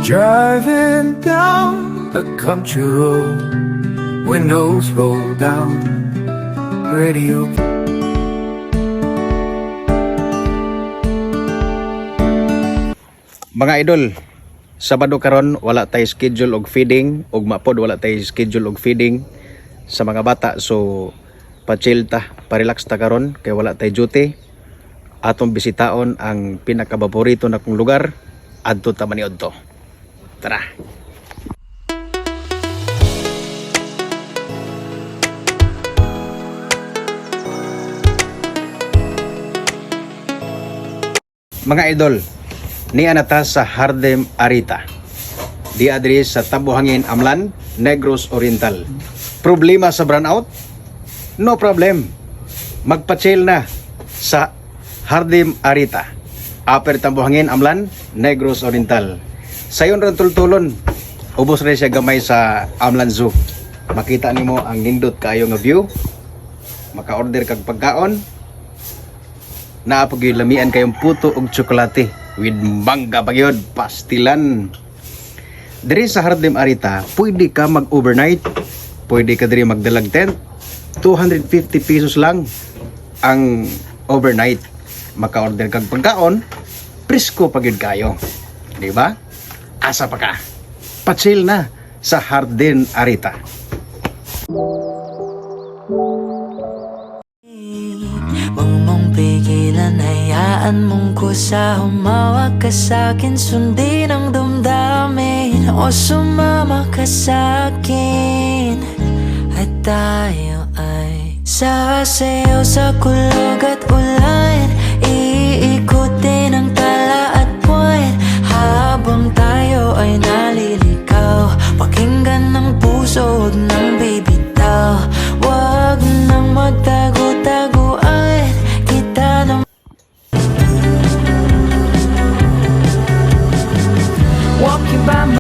Driving down a country road, windows roll down, radio. Mga idol, Sabado karon wala tay schedule og feeding, ug mapod wala tay schedule og feeding sa mga bata. So pa-chill ta, pa-relax ta karon kay wala tay duty. Atong bisitaon ang pinakapaborito na kong lugar, adto ta maniudto. Tara. Mga idol, niya nata sa Hardem Arita. Di adres sa Tabuhangin, Amlan, Negros Oriental. Problema sa burnout? No problem. Magpa-chill na sa Hardem Arita. Upper Tabuhangin, Amlan, Negros Oriental. Sayon ran tultulon. Ubos rin siya gamay sa Amlan Zoo. Makita nimo ang nindot kaayo nga view. Maka-order kag pagkaon. Naapag yung lamian kayong puto og tsokolate with mangga pagyod, pastilan. Diri sa Hardem Arita, pwede ka mag-overnight, pwede ka diri magdalag tent. 250 pesos lang ang overnight. Maka-order kag pagkaon, presko pagyod kayo. Di ba? Asa pa ka? Pa-chill na sa Hardem Arita. Huwag mong pigilan, hayaan mong kusa. Humawak ka sa'kin, sundin ang damdamin. O sumama ka sa'kin, at tayo ay sasayaw sa kulog at ulan. Iikutin ang tala at buwan, habang tayo ay naliligaw. Pakinggan ng puso, huwag na